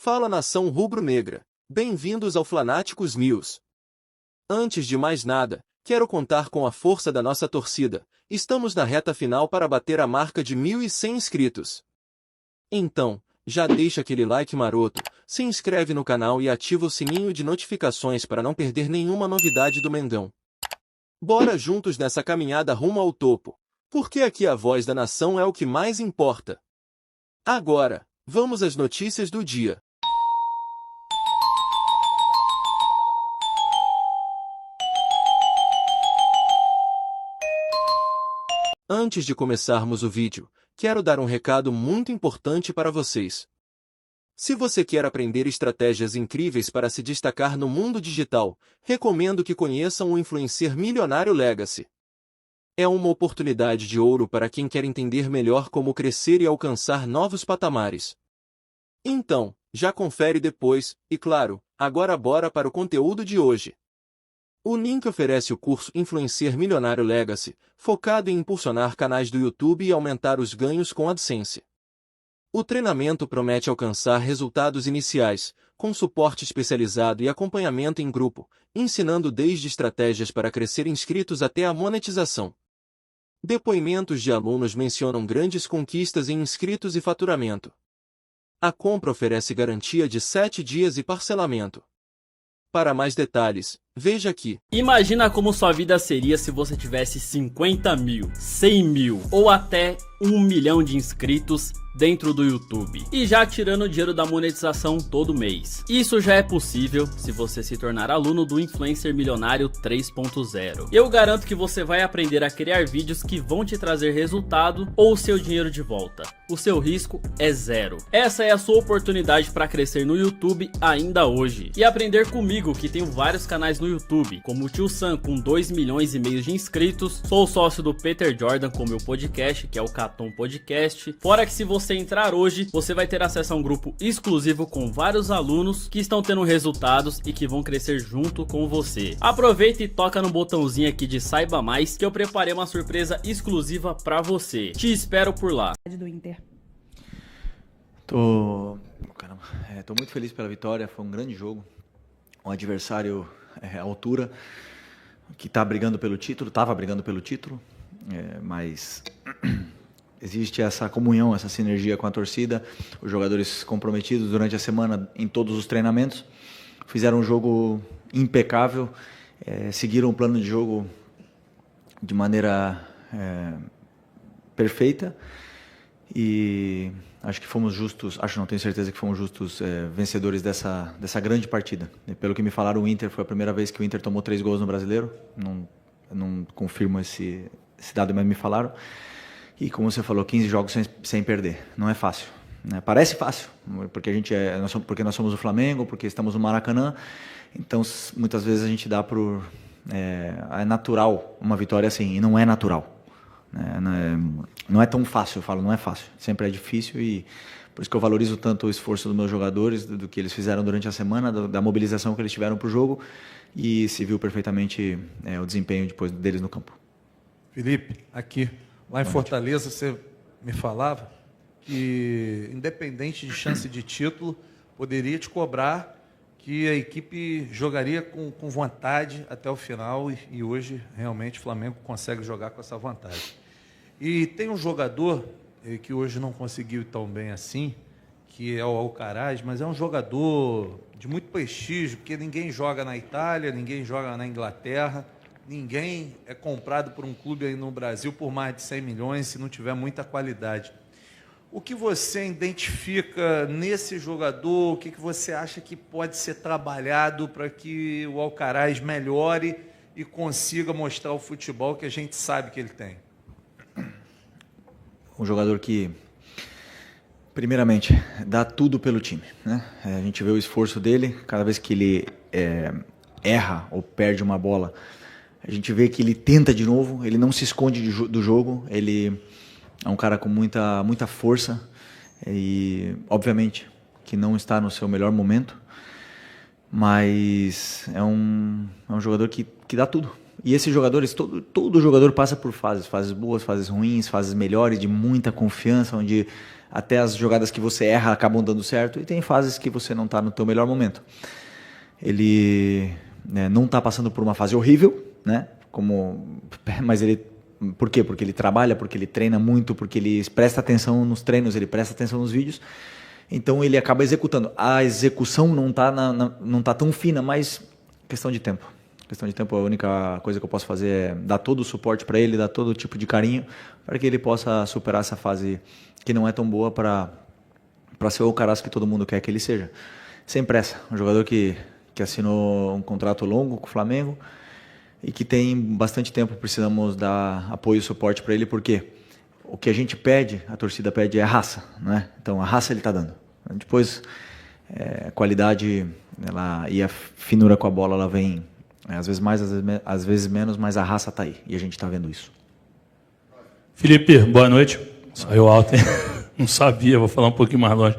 Fala nação rubro-negra, bem-vindos ao Flanáticos News. Antes de mais nada, quero contar com a força da nossa torcida, estamos na reta final para bater a marca de 1.100 inscritos. Então, já deixa aquele like maroto, se inscreve no canal e ativa o sininho de notificações para não perder nenhuma novidade do Mengão. Bora juntos nessa caminhada rumo ao topo, porque aqui a voz da nação é o que mais importa. Agora, vamos às notícias do dia. Antes de começarmos o vídeo, quero dar um recado muito importante para vocês. Se você quer aprender estratégias incríveis para se destacar no mundo digital, recomendo que conheçam o Influencer Milionário Legacy. É uma oportunidade de ouro para quem quer entender melhor como crescer e alcançar novos patamares. Então, já confere depois, e claro, agora bora para o conteúdo de hoje. O link oferece o curso Influencer Milionário Legacy, focado em impulsionar canais do YouTube e aumentar os ganhos com AdSense. O treinamento promete alcançar resultados iniciais, com suporte especializado e acompanhamento em grupo, ensinando desde estratégias para crescer inscritos até a monetização. Depoimentos de alunos mencionam grandes conquistas em inscritos e faturamento. A compra oferece garantia de 7 dias e parcelamento. Para mais detalhes, veja aqui. Imagina como sua vida seria se você tivesse 50 mil, 100 mil ou até 1 milhão de inscritos dentro do YouTube e já tirando dinheiro da monetização todo mês. Isso já é possível se você se tornar aluno do Influencer Milionário 3.0. Eu garanto que você vai aprender a criar vídeos que vão te trazer resultado ou seu dinheiro de volta. O seu risco é zero. Essa é a sua oportunidade para crescer no YouTube ainda hoje e aprender comigo, que tenho vários canais no YouTube, como o Tio Sam com 2,5 milhões de inscritos, sou sócio do Peter Jordan com meu podcast, que é o Caton Podcast. Fora que se você entrar hoje, você vai ter acesso a um grupo exclusivo com vários alunos que estão tendo resultados e que vão crescer junto com você. Aproveita e toca no botãozinho aqui de saiba mais, que eu preparei uma surpresa exclusiva para você. Te espero por lá. Do Inter. Tô muito feliz pela vitória, foi um grande jogo. Um adversário à altura, que estava brigando pelo título, mas existe essa comunhão, essa sinergia com a torcida, os jogadores comprometidos durante a semana em todos os treinamentos, fizeram um jogo impecável, seguiram o plano de jogo de maneira perfeita e acho que fomos justos, não tenho certeza que fomos justos vencedores dessa grande partida. Pelo que me falaram, o Inter foi a primeira vez que o Inter tomou 3 gols no Brasileiro, não confirmo esse dado, mas me falaram. E como você falou, 15 jogos sem perder. Não é fácil, né? Parece fácil, porque porque nós somos o Flamengo, porque estamos no Maracanã. Então, muitas vezes a gente dá por... É natural uma vitória assim, e não é natural. Não é tão fácil, eu falo, não é fácil. Sempre é difícil e por isso que eu valorizo tanto o esforço dos meus jogadores, do que eles fizeram durante a semana, da mobilização que eles tiveram para o jogo e se viu perfeitamente o desempenho depois deles no campo. Felipe, aqui... Lá em Fortaleza, você me falava que, independente de chance de título, poderia te cobrar que a equipe jogaria com vontade até o final e hoje, realmente, o Flamengo consegue jogar com essa vontade. E tem um jogador que hoje não conseguiu ir tão bem assim, que é o Alcaraz, mas é um jogador de muito prestígio, porque ninguém joga na Itália, ninguém joga na Inglaterra, ninguém é comprado por um clube aí no Brasil por mais de 100 milhões se não tiver muita qualidade. O que você identifica nesse jogador? O que você acha que pode ser trabalhado para que o Alcaraz melhore e consiga mostrar o futebol que a gente sabe que ele tem? Um jogador que, primeiramente, dá tudo pelo time, né? A gente vê o esforço dele, cada vez que ele erra ou perde uma bola, a gente vê que ele tenta de novo, ele não se esconde do jogo, ele é um cara com muita força e, obviamente, que não está no seu melhor momento, mas é um jogador que dá tudo. E esses jogadores, todo jogador passa por fases boas, fases ruins, fases melhores, de muita confiança, onde até as jogadas que você erra acabam dando certo, e tem fases que você não está no teu melhor momento. Ele, né, não está passando por uma fase horrível, né? Mas ele... Por quê? Porque ele trabalha, porque ele treina muito, porque ele presta atenção nos treinos, ele presta atenção nos vídeos. Então ele acaba executando. A execução não está tão fina, mas questão de tempo. Questão de tempo, a única coisa que eu posso fazer é dar todo o suporte para ele, dar todo tipo de carinho, para que ele possa superar essa fase que não é tão boa para ser o Carrasco que todo mundo quer que ele seja. Sem pressa. Um jogador que assinou um contrato longo com o Flamengo e que tem bastante tempo, precisamos dar apoio e suporte para ele, porque o que a gente pede, a torcida pede, é raça, né? Então a raça ele está dando. Depois, a qualidade e a finura com a bola, ela vem... às vezes mais, às vezes menos, mas a raça está aí. E a gente está vendo isso. Felipe, boa noite. Saiu alto, hein? Não sabia, vou falar um pouquinho mais longe.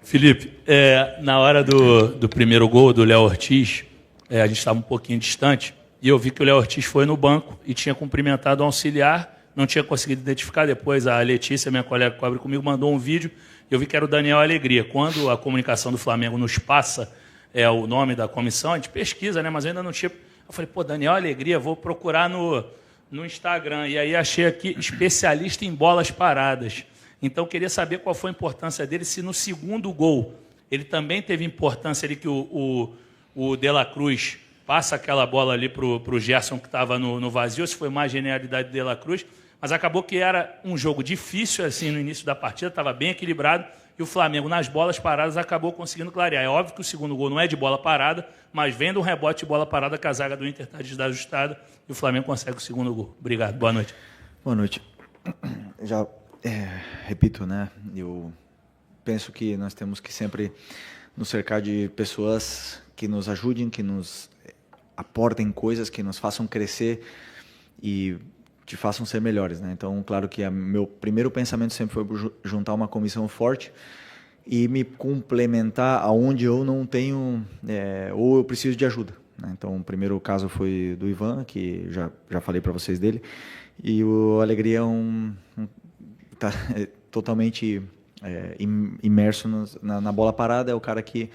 Felipe, na hora do primeiro gol do Léo Ortiz, a gente estava um pouquinho distante, e eu vi que o Léo Ortiz foi no banco e tinha cumprimentado o auxiliar, não tinha conseguido identificar. Depois a Letícia, minha colega que cobre comigo, mandou um vídeo, e eu vi que era o Daniel Alegria. Quando a comunicação do Flamengo nos passa o nome da comissão, a gente pesquisa, né? Mas eu ainda não tinha... Eu falei, Daniel Alegria, vou procurar no Instagram. E aí achei aqui especialista em bolas paradas. Então, queria saber qual foi a importância dele, se no segundo gol ele também teve importância ali que o De La Cruz passa aquela bola ali para o Gerson que estava no vazio, se foi mais genialidade do De La Cruz. Mas acabou que era um jogo difícil assim no início da partida, estava bem equilibrado, e o Flamengo, nas bolas paradas, acabou conseguindo clarear. É óbvio que o segundo gol não é de bola parada, mas vem de um rebote de bola parada que a zaga do Inter está desajustada e o Flamengo consegue o segundo gol. Obrigado, boa noite. Boa noite. Já repito, né? Eu penso que nós temos que sempre nos cercar de pessoas que nos ajudem, que nos aportem coisas, que nos façam crescer e te façam ser melhores, né? Então, claro que meu primeiro pensamento sempre foi juntar uma comissão forte e me complementar aonde eu não tenho, ou eu preciso de ajuda, né? Então, o primeiro caso foi do Ivan, que já falei para vocês dele, e o Alegria tá totalmente imerso na bola parada, é o cara que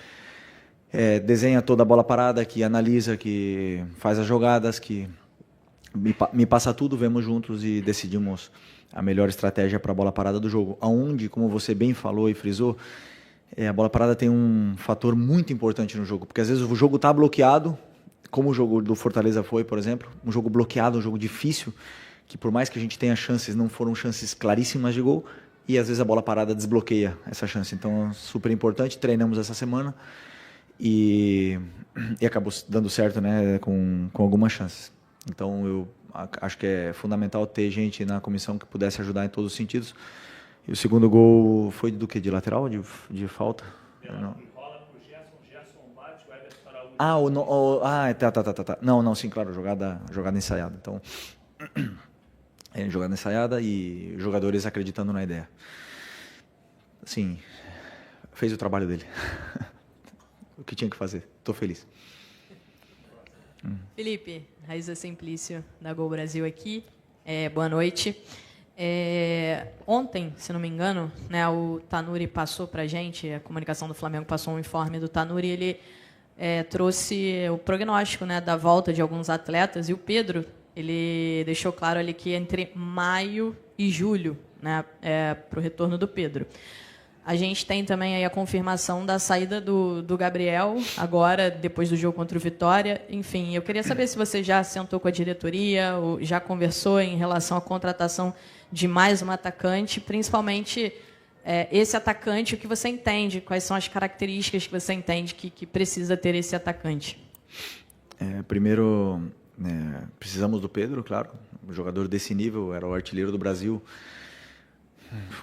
desenha toda a bola parada, que analisa, que faz as jogadas, que me passa tudo, vemos juntos e decidimos a melhor estratégia para a bola parada do jogo. Aonde, como você bem falou e frisou, a bola parada tem um fator muito importante no jogo, porque às vezes o jogo está bloqueado, como o jogo do Fortaleza foi, por exemplo, um jogo bloqueado, um jogo difícil, que por mais que a gente tenha chances, não foram chances claríssimas de gol, e às vezes a bola parada desbloqueia essa chance. Então, super importante, treinamos essa semana e acabou dando certo, né, com algumas chances. Então, eu acho que é fundamental ter gente na comissão que pudesse ajudar em todos os sentidos. E o segundo gol foi do quê? De lateral? De falta? Não. Tá. Não, sim, claro, jogada ensaiada. Então, jogada ensaiada e jogadores acreditando na ideia. Assim, fez o trabalho dele. O que tinha que fazer. Estou feliz. Felipe, Raíza Simplício, da Gol Brasil aqui. Boa noite. Ontem, se não me engano, né, o Tanuri passou para a gente, a comunicação do Flamengo passou um informe do Tanuri, ele trouxe o prognóstico, né, da volta de alguns atletas, e o Pedro, ele deixou claro ali que entre maio e julho, né, para o retorno do Pedro. A gente tem também aí a confirmação da saída do Gabriel, agora, depois do jogo contra o Vitória. Enfim, eu queria saber se você já sentou com a diretoria, ou já conversou em relação à contratação de mais um atacante, principalmente esse atacante, o que você entende, quais são as características que você entende que precisa ter esse atacante? Primeiro, precisamos do Pedro, claro, um jogador desse nível, era o artilheiro do Brasil,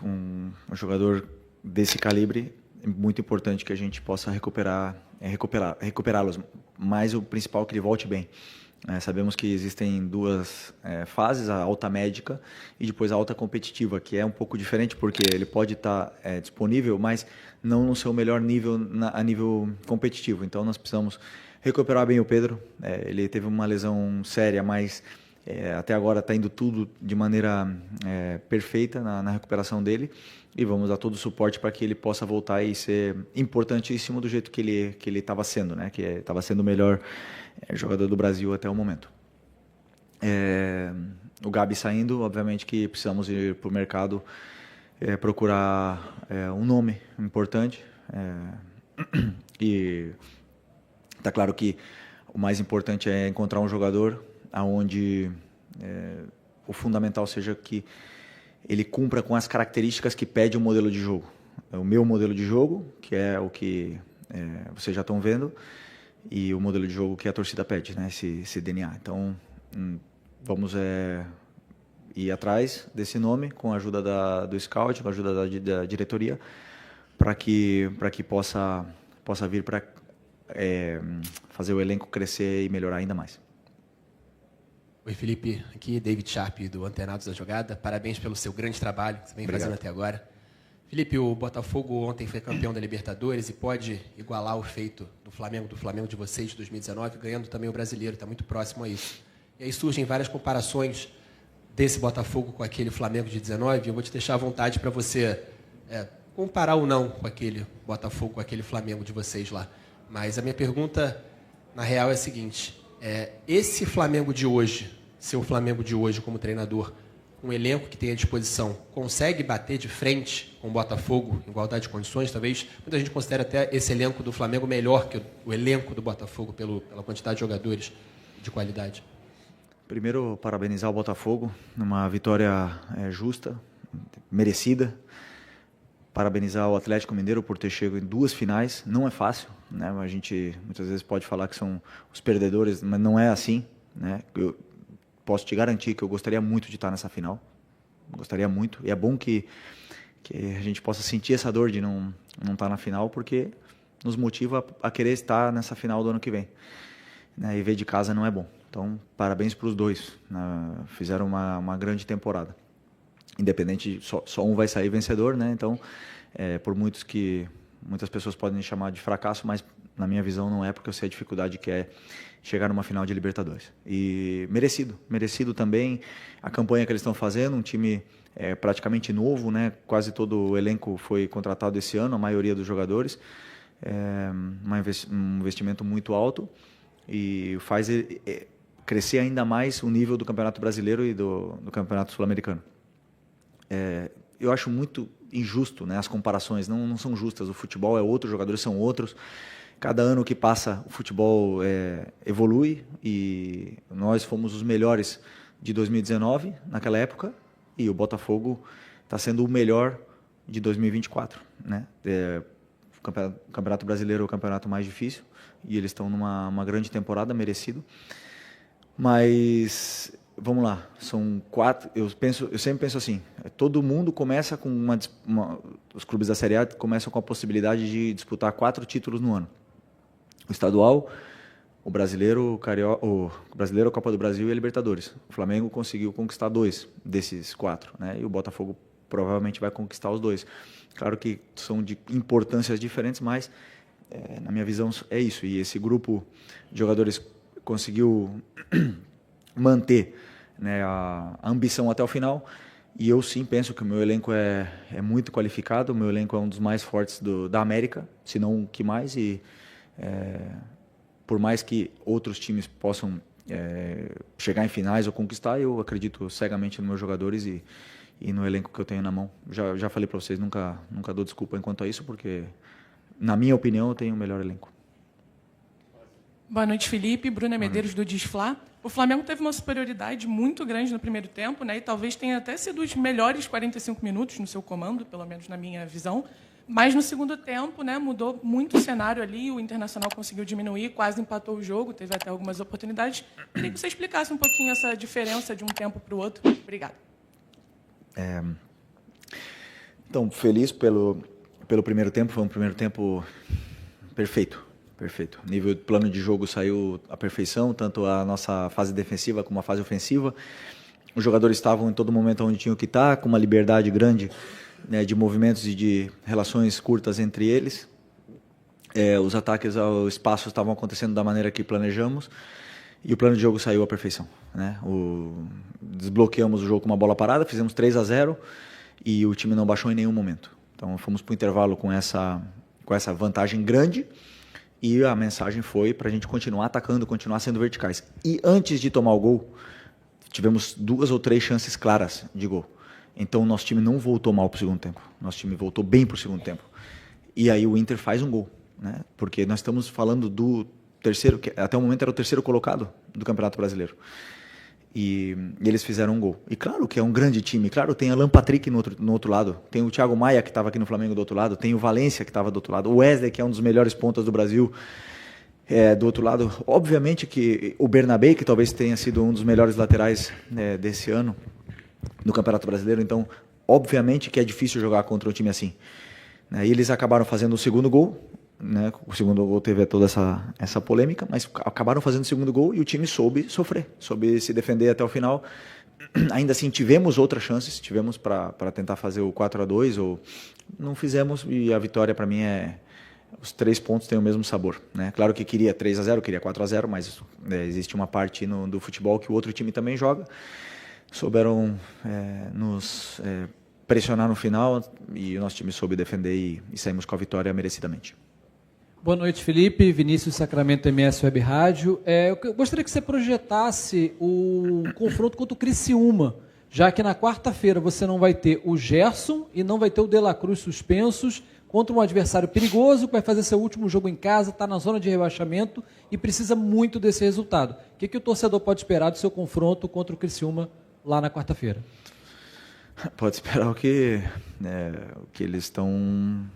um jogador desse calibre, é muito importante que a gente possa recuperá-los, mas o principal é que ele volte bem. Sabemos que existem duas fases, a alta médica e depois a alta competitiva, que é um pouco diferente porque ele pode estar disponível, mas não no seu melhor nível a nível competitivo. Então nós precisamos recuperar bem o Pedro. Ele teve uma lesão séria, mas até agora está indo tudo de maneira perfeita na recuperação dele e vamos dar todo o suporte para que ele possa voltar e ser importantíssimo do jeito que ele estava sendo, né? Que estava sendo o melhor jogador do Brasil até o momento. O Gabi saindo, obviamente que precisamos ir para o mercado procurar um nome importante e está claro que o mais importante é encontrar um jogador aonde o fundamental seja que ele cumpra com as características que pede o modelo de jogo. O meu modelo de jogo, que é o que vocês já estão vendo, e o modelo de jogo que a torcida pede, né? Esse DNA. Então, vamos ir atrás desse nome com a ajuda do scout, com a ajuda da diretoria, para que possa vir para fazer o elenco crescer e melhorar ainda mais. Oi, Felipe. Aqui David Sharp, do Antenados da Jogada. Parabéns pelo seu grande trabalho que você vem fazendo até agora. Felipe, o Botafogo ontem foi campeão da Libertadores e pode igualar o feito do Flamengo de vocês de 2019, ganhando também o Brasileiro, está muito próximo a isso. E aí surgem várias comparações desse Botafogo com aquele Flamengo de 19, e eu vou te deixar à vontade para você comparar ou não com aquele Botafogo, com aquele Flamengo de vocês lá. Mas a minha pergunta, na real, é a seguinte: esse Flamengo de hoje, seu Flamengo de hoje como treinador, um elenco que tem à disposição, consegue bater de frente com o Botafogo em igualdade de condições? Talvez muita gente considere até esse elenco do Flamengo melhor que o elenco do Botafogo pela quantidade de jogadores de qualidade. Primeiro, parabenizar o Botafogo, numa vitória justa, merecida. Parabenizar o Atlético Mineiro por ter chegado em 2 finais. Não é fácil, né? A gente muitas vezes pode falar que são os perdedores, mas não é assim, né? Eu posso te garantir que eu gostaria muito de estar nessa final. Gostaria muito. E é bom que a gente possa sentir essa dor de não estar na final, porque nos motiva a querer estar nessa final do ano que vem. Né? E ver de casa não é bom. Então, parabéns para os dois. Fizeram uma grande temporada. Independente, só um vai sair vencedor, né? Então, por muitas pessoas podem chamar de fracasso, mas na minha visão não é, porque eu sei a dificuldade que é chegar numa final de Libertadores. E merecido também a campanha que eles estão fazendo, um time praticamente novo, né? Quase todo o elenco foi contratado esse ano, a maioria dos jogadores, um investimento muito alto e faz crescer ainda mais o nível do Campeonato Brasileiro e do Campeonato Sul-Americano. Eu acho muito injusto, né? As comparações não são justas. O futebol é outro, os jogadores são outros. Cada ano que passa, o futebol evolui e nós fomos os melhores de 2019, naquela época, e o Botafogo está sendo o melhor de 2024. Né? O Campeonato Brasileiro é o campeonato mais difícil e eles estão numa grande temporada, merecido. Mas vamos lá, são 4. Eu sempre penso assim: todo mundo começa com os clubes da Série A começam com a possibilidade de disputar 4 títulos no ano: o estadual, o brasileiro, a Copa do Brasil e a Libertadores. O Flamengo conseguiu conquistar 2 desses 4, né? E o Botafogo provavelmente vai conquistar os 2. Claro que são de importâncias diferentes, mas na minha visão é isso. E esse grupo de jogadores conseguiu manter, né, a ambição até o final, e eu sim penso que o meu elenco é muito qualificado. O meu elenco é um dos mais fortes da América, se não o que mais, e por mais que outros times possam chegar em finais ou conquistar, eu acredito cegamente nos meus jogadores e no elenco que eu tenho na mão. Já falei para vocês, nunca dou desculpa enquanto a isso, porque na minha opinião eu tenho o melhor elenco. Boa noite, Felipe. Bruna Medeiros, do Disflá. O Flamengo teve uma superioridade muito grande no primeiro tempo, né? E talvez tenha até sido os melhores 45 minutos no seu comando, pelo menos na minha visão. Mas no segundo tempo, né, mudou muito o cenário ali, o Internacional conseguiu diminuir, quase empatou o jogo, teve até algumas oportunidades. Queria que você explicasse um pouquinho essa diferença de um tempo para o outro. Obrigada. Então, feliz pelo primeiro tempo. Foi um primeiro tempo perfeito. Perfeito. Nível plano de jogo saiu à perfeição, tanto a nossa fase defensiva como a fase ofensiva. Os jogadores estavam em todo momento onde tinham que estar, com uma liberdade grande, né, de movimentos e de relações curtas entre eles. Os ataques ao espaço estavam acontecendo da maneira que planejamos e o plano de jogo saiu à perfeição, né? Desbloqueamos o jogo com uma bola parada, fizemos 3-0 e o time não baixou em nenhum momento. Então fomos para o intervalo com essa vantagem grande e a mensagem foi para a gente continuar atacando, continuar sendo verticais. E antes de tomar o gol, tivemos 2 ou 3 chances claras de gol. Então o nosso time não voltou mal para o segundo tempo. Nosso time voltou bem para o segundo tempo. E aí o Inter faz um gol, né? Porque nós estamos falando do terceiro, que até o momento era o terceiro colocado do Campeonato Brasileiro. E eles fizeram um gol. E claro que é um grande time. Claro, tem Alan Patrick no outro lado. Tem o Thiago Maia, que estava aqui no Flamengo do outro lado. Tem o Valência, que estava do outro lado. O Wesley, que é um dos melhores pontas do Brasil, do outro lado. Obviamente que o Bernabé, que talvez tenha sido um dos melhores laterais desse ano no Campeonato Brasileiro. Então, obviamente que é difícil jogar contra um time assim. E eles acabaram fazendo o segundo gol. Né? O segundo gol teve toda essa polêmica, mas acabaram fazendo o segundo gol e o time soube sofrer, soube se defender até o final. Ainda assim, tivemos outras chances, tivemos para tentar fazer o 4-2, ou não fizemos, e a vitória para mim os 3 pontos têm o mesmo sabor, né? Claro que queria 3-0, queria 4-0, mas existe uma parte do futebol que o outro time também joga. Souberam nos pressionar no final e o nosso time soube defender e saímos com a vitória merecidamente. Boa noite, Felipe. Vinícius Sacramento, MS Web Rádio. Eu gostaria que você projetasse o confronto contra o Criciúma, já que na quarta-feira você não vai ter o Gerson e não vai ter o De La Cruz suspensos contra um adversário perigoso que vai fazer seu último jogo em casa, está na zona de rebaixamento e precisa muito desse resultado. O que o torcedor pode esperar do seu confronto contra o Criciúma lá na quarta-feira? Pode esperar o que eles estão...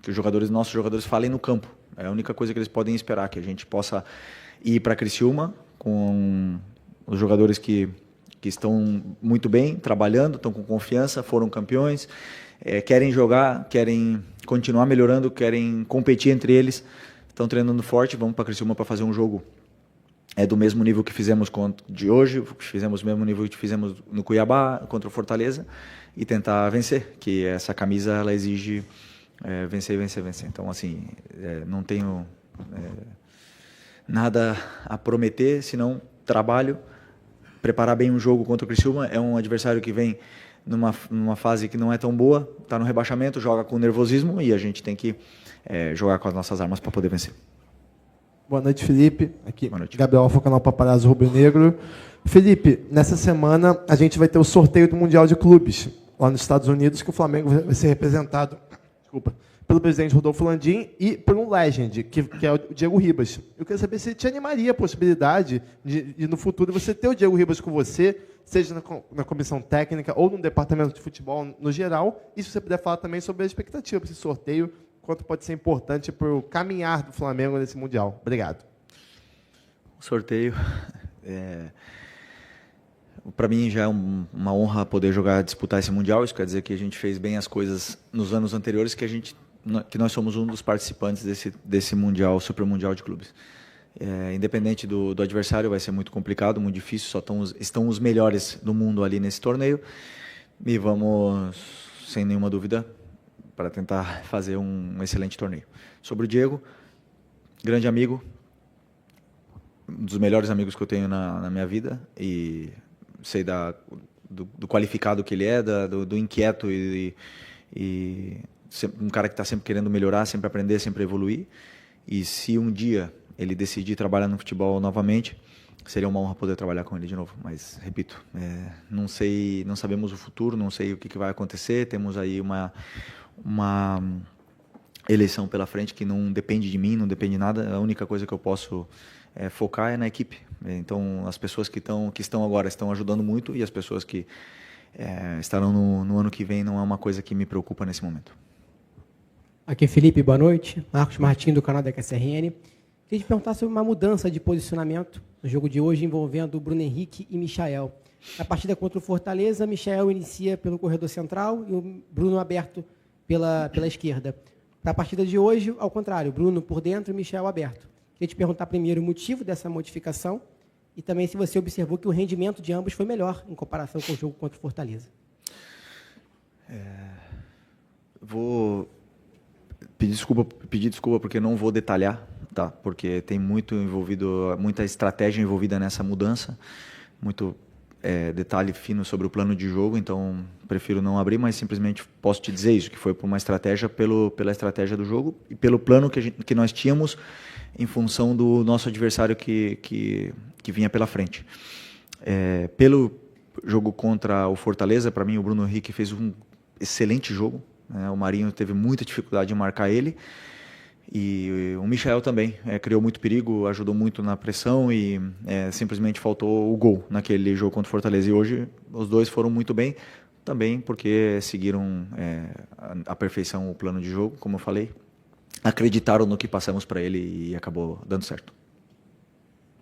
que nossos jogadores falem no campo. É a única coisa que eles podem esperar, que a gente possa ir para Criciúma com os jogadores que estão muito bem, trabalhando, estão com confiança, foram campeões, querem jogar, querem continuar melhorando, querem competir entre eles, estão treinando forte. Vamos para Criciúma para fazer um jogo do mesmo nível que fizemos de hoje, fizemos o mesmo nível que fizemos no Cuiabá, contra o Fortaleza, e tentar vencer, que essa camisa ela exige... vencer. Então, assim, não tenho nada a prometer, senão trabalho, preparar bem um jogo contra o Criciúma. É um adversário que vem numa fase que não é tão boa, está no rebaixamento, joga com nervosismo e a gente tem que jogar com as nossas armas para poder vencer. Boa noite, Felipe. Aqui, boa noite. Gabriel Alfa, canal Paparazzo Rubro Negro. Felipe, nessa semana a gente vai ter o sorteio do Mundial de Clubes lá nos Estados Unidos, que o Flamengo vai ser representado pelo presidente Rodolfo Landim e por um legend, que é o Diego Ribas. Eu queria saber se te animaria a possibilidade de no futuro, você ter o Diego Ribas com você, seja na comissão técnica ou no departamento de futebol no geral, e se você puder falar também sobre a expectativa para esse sorteio, quanto pode ser importante para o caminhar do Flamengo nesse Mundial. Obrigado. O sorteio... Para mim já é uma honra poder disputar esse Mundial. Isso quer dizer que a gente fez bem as coisas nos anos anteriores, que nós somos um dos participantes desse Mundial, Super Mundial de Clubes. Independente do adversário, vai ser muito complicado, muito difícil, só estão os melhores do mundo ali nesse torneio. E vamos, sem nenhuma dúvida, para tentar fazer um excelente torneio. Sobre o Diego, grande amigo, um dos melhores amigos que eu tenho na minha vida, e... sei do qualificado que ele é, do inquieto e um cara que está sempre querendo melhorar, sempre aprender, sempre evoluir. E se um dia ele decidir trabalhar no futebol novamente, seria uma honra poder trabalhar com ele de novo. Mas, repito, não sabemos o futuro, não sei o que vai acontecer. Temos aí uma eleição pela frente que não depende de mim, não depende de nada. A única coisa que eu posso focar na equipe. Então, as pessoas que estão agora estão ajudando muito, e as pessoas que estarão no ano que vem não é uma coisa que me preocupa nesse momento. Aqui, Felipe, boa noite. Marcos Martins, do canal da QSRN. Queria te perguntar sobre uma mudança de posicionamento no jogo de hoje envolvendo o Bruno Henrique e Michael. Na partida contra o Fortaleza, Michael inicia pelo corredor central e o Bruno aberto pela esquerda. Para a partida de hoje, ao contrário, Bruno por dentro e Michel aberto. Queria te perguntar primeiro o motivo dessa modificação e também se você observou que o rendimento de ambos foi melhor em comparação com o jogo contra o Fortaleza. Vou pedir desculpa porque não vou detalhar, tá? Porque tem muita estratégia envolvida nessa mudança, muito detalhe fino sobre o plano de jogo, então prefiro não abrir, mas simplesmente posso te dizer isso, que foi por uma estratégia, pela estratégia do jogo e pelo plano que nós tínhamos em função do nosso adversário que vinha pela frente. Pelo jogo contra o Fortaleza, para mim o Bruno Henrique fez um excelente jogo, né? O Marinho teve muita dificuldade em marcar ele, e o Michael também criou muito perigo, ajudou muito na pressão e simplesmente faltou o gol naquele jogo contra o Fortaleza. E hoje os dois foram muito bem, também porque seguiram à perfeição o plano de jogo, como eu falei. Acreditaram no que passamos para ele e acabou dando certo.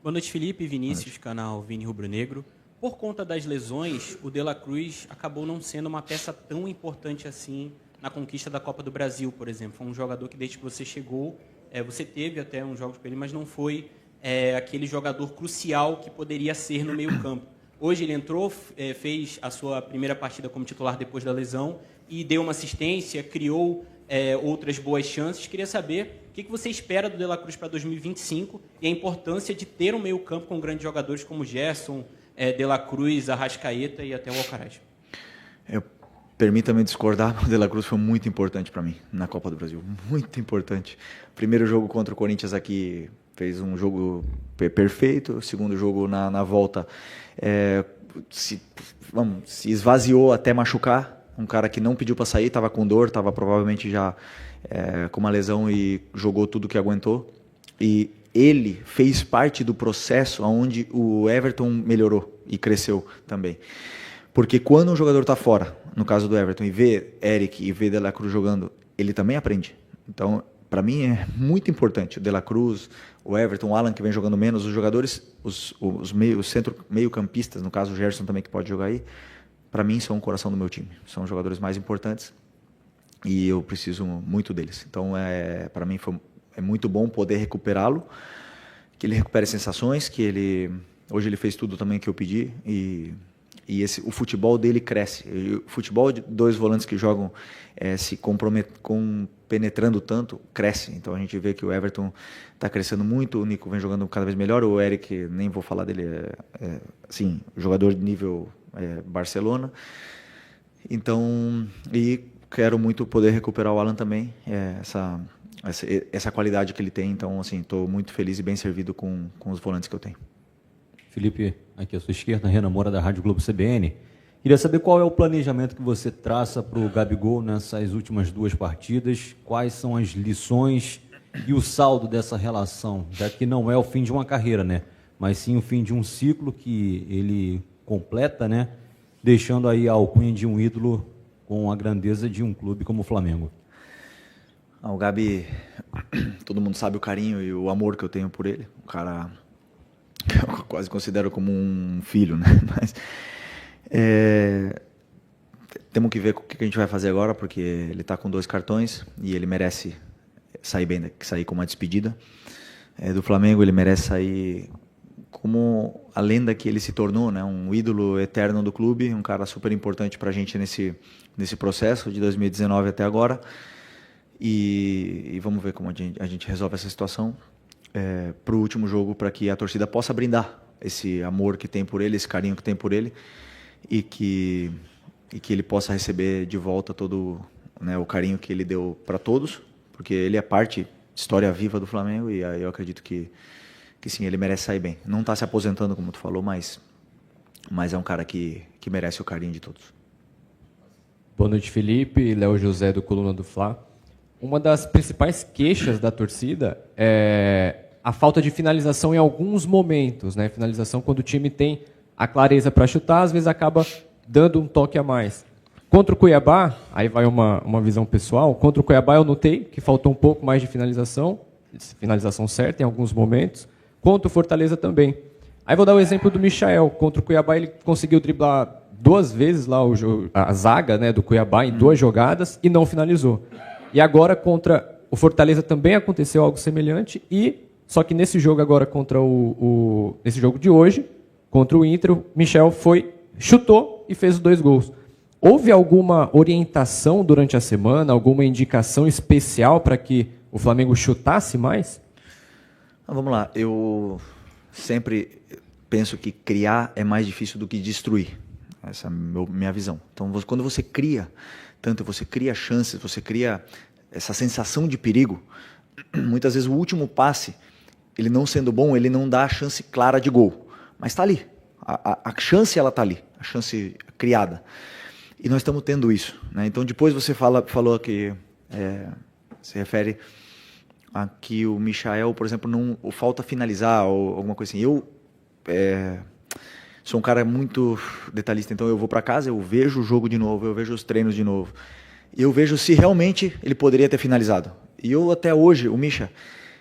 Boa noite, Felipe. Vinícius, canal Vini Rubro Negro. Por conta das lesões, o De La Cruz acabou não sendo uma peça tão importante assim na conquista da Copa do Brasil, por exemplo. Foi um jogador que desde que você chegou, você teve até uns jogos com ele, mas não foi aquele jogador crucial que poderia ser no meio-campo. Hoje ele entrou, fez a sua primeira partida como titular depois da lesão e deu uma assistência, criou outras boas chances. Queria saber o que você espera do De La Cruz para 2025 e a importância de ter um meio-campo com grandes jogadores como Gerson, De La Cruz, Arrascaeta e até o Alcaraz. Permita-me discordar, o De La Cruz foi muito importante para mim na Copa do Brasil, muito importante. Primeiro jogo contra o Corinthians aqui, fez um jogo perfeito, segundo jogo na volta se esvaziou até machucar, um cara que não pediu para sair, estava com dor, estava provavelmente já com uma lesão e jogou tudo que aguentou. E ele fez parte do processo onde o Everton melhorou e cresceu também. Porque quando um jogador está fora, no caso do Everton, e vê Eric e vê De La Cruz jogando, ele também aprende. Então, para mim é muito importante. O De La Cruz, o Everton, o Alan, que vem jogando menos, os jogadores, os meio-campistas, no caso o Gerson também, que pode jogar aí, para mim são o coração do meu time. São os jogadores mais importantes e eu preciso muito deles. Então, para mim é muito bom poder recuperá-lo, que ele recupere sensações, hoje ele fez tudo também que eu pedi e o futebol dele cresce. O futebol de dois volantes que jogam se penetrando tanto, cresce. Então a gente vê que o Everton está crescendo muito, o Nico vem jogando cada vez melhor, o Eric, nem vou falar dele, assim, jogador de nível Barcelona. Então, e quero muito poder recuperar o Alan também, essa qualidade que ele tem. Então, assim, estou muito feliz e bem servido com os volantes que eu tenho. Felipe, aqui à sua esquerda, Renan Moura, da Rádio Globo CBN. Queria saber qual é o planejamento que você traça para o Gabigol nessas últimas 2 partidas, quais são as lições e o saldo dessa relação, já que não é o fim de uma carreira, né? Mas sim o fim de um ciclo que ele completa, né? Deixando aí a alcunha de um ídolo com a grandeza de um clube como o Flamengo. O Gabi, todo mundo sabe o carinho e o amor que eu tenho por ele, um cara que eu quase considero como um filho, né? Mas temos que ver o que a gente vai fazer agora, porque ele está com 2 cartões e ele merece sair com uma despedida do Flamengo. Ele merece sair como a lenda que ele se tornou, né? Um ídolo eterno do clube, um cara super importante para a gente nesse processo de 2019 até agora. E vamos ver como a gente resolve essa situação para o último jogo, para que a torcida possa brindar esse amor que tem por ele, esse carinho que tem por ele, e que ele possa receber de volta todo, né, o carinho que ele deu para todos, porque ele é parte, história viva do Flamengo, e eu acredito que sim, ele merece sair bem. Não está se aposentando, como tu falou, mas é um cara que merece o carinho de todos. Boa noite, Felipe. Léo José, do Coluna do Fla. Uma das principais queixas da torcida é a falta de finalização em alguns momentos, né? Finalização quando o time tem a clareza para chutar, às vezes acaba dando um toque a mais. Contra o Cuiabá, aí vai uma visão pessoal, contra o Cuiabá eu notei que faltou um pouco mais de finalização certa em alguns momentos. Contra o Fortaleza também. Aí vou dar o exemplo do Michael. Contra o Cuiabá ele conseguiu driblar 2 vezes lá a zaga, né, do Cuiabá em 2 jogadas e não finalizou. E agora contra o Fortaleza também aconteceu algo semelhante, só que nesse jogo agora nesse jogo de hoje, contra o Inter, o Michel chutou e fez os 2 gols. Houve alguma orientação durante a semana, alguma indicação especial para que o Flamengo chutasse mais? Vamos lá, eu sempre penso que criar é mais difícil do que destruir. Essa é a minha visão. Então, quando você cria chances, você cria essa sensação de perigo, muitas vezes o último passe, ele não sendo bom, ele não dá a chance clara de gol. Mas está ali. A chance, ela está ali. A chance criada. E nós estamos tendo isso, né? Então, depois você falou que se refere a que o Michael, por exemplo, não falta finalizar ou alguma coisa assim. Eu sou um cara muito detalhista, então eu vou para casa, eu vejo o jogo de novo, eu vejo os treinos de novo. E eu vejo se realmente ele poderia ter finalizado. E eu, até hoje, o Misha,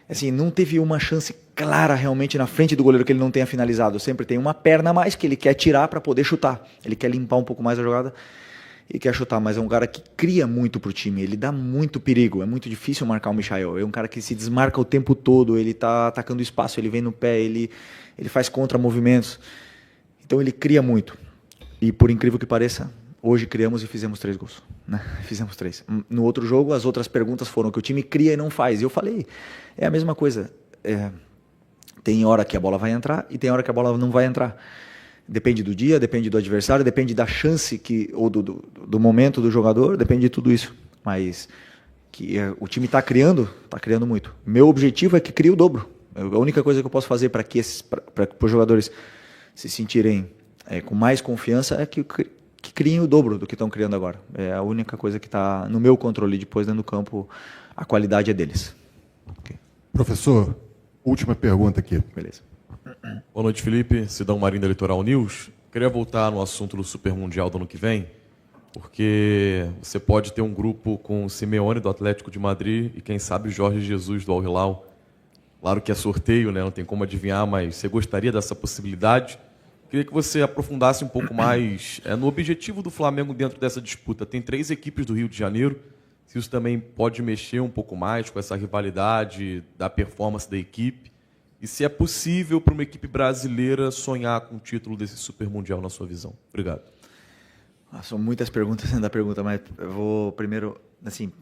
assim, não teve uma chance clara realmente na frente do goleiro que ele não tenha finalizado. Sempre tem uma perna a mais que ele quer tirar para poder chutar. Ele quer limpar um pouco mais a jogada e quer chutar, mas é um cara que cria muito pro time, ele dá muito perigo, é muito difícil marcar o Michael, é um cara que se desmarca o tempo todo, ele tá atacando o espaço, ele vem no pé, ele faz contra-movimentos, então ele cria muito, e por incrível que pareça, hoje criamos e fizemos 3 gols, né? Fizemos 3. No outro jogo, as outras perguntas foram que o time cria e não faz, e eu falei, é a mesma coisa, tem hora que a bola vai entrar e tem hora que a bola não vai entrar. Depende do dia, depende do adversário, depende da chance ou do momento do jogador, depende de tudo isso. Mas que o time está criando muito. Meu objetivo é que crie o dobro. A única coisa que eu posso fazer para os jogadores se sentirem com mais confiança é que criem o dobro do que estão criando agora. É a única coisa que está no meu controle. Depois, dentro do campo, a qualidade é deles. Okay. Professor, última pergunta aqui. Beleza. Boa noite, Felipe. Sidão Marinho da Litoral News. Queria voltar no assunto do Super Mundial do ano que vem, porque você pode ter um grupo com o Simeone do Atlético de Madrid e, quem sabe, o Jorge Jesus do Al Hilal. Claro que é sorteio, né? Não tem como adivinhar, mas você gostaria dessa possibilidade? Queria que você aprofundasse um pouco mais no objetivo do Flamengo dentro dessa disputa. Tem 3 equipes do Rio de Janeiro. Se isso também pode mexer um pouco mais com essa rivalidade da performance da equipe. E se é possível para uma equipe brasileira sonhar com o título desse Super Mundial, na sua visão? Obrigado. São muitas perguntas dentro da pergunta, mas eu vou primeiro... Assim,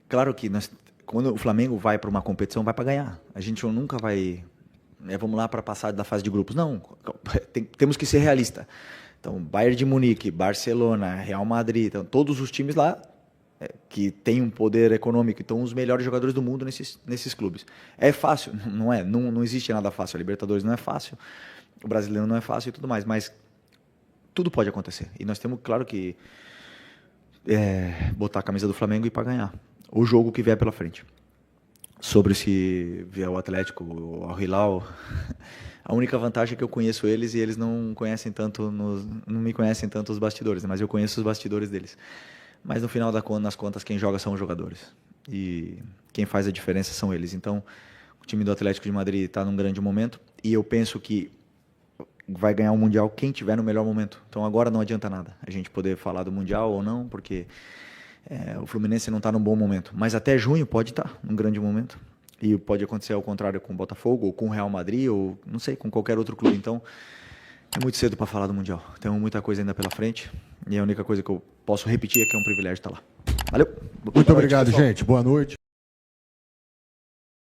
claro que quando o Flamengo vai para uma competição, vai para ganhar. A gente nunca vai... vamos lá para passar da fase de grupos. Não, temos que ser realistas. Então, Bayern de Munique, Barcelona, Real Madrid, então, todos os times lá que tem um poder econômico, então os melhores jogadores do mundo nesses clubes. É fácil? Não é. Não existe nada fácil. A Libertadores não é fácil, o Brasileiro não é fácil e tudo mais, mas tudo pode acontecer. E nós temos, claro que, botar a camisa do Flamengo e ir para ganhar o jogo que vier pela frente. Sobre se vier o Atlético, o Al Hilal, a única vantagem é que eu conheço eles e eles não conhecem tanto, não me conhecem tanto os bastidores, mas eu conheço os bastidores deles. Mas no final das contas, quem joga são os jogadores. E quem faz a diferença são eles. Então, o time do Atlético de Madrid está num grande momento. E eu penso que vai ganhar o Mundial quem tiver no melhor momento. Então, agora não adianta nada a gente poder falar do Mundial ou não, porque o Fluminense não está num bom momento. Mas até junho pode estar num grande momento. E pode acontecer ao contrário com o Botafogo, ou com o Real Madrid, ou não sei, com qualquer outro clube. Então, é muito cedo para falar do Mundial. Temos muita coisa ainda pela frente. E a única coisa que eu posso repetir é que é um privilégio estar lá. Valeu. Muito obrigado, gente. Boa noite.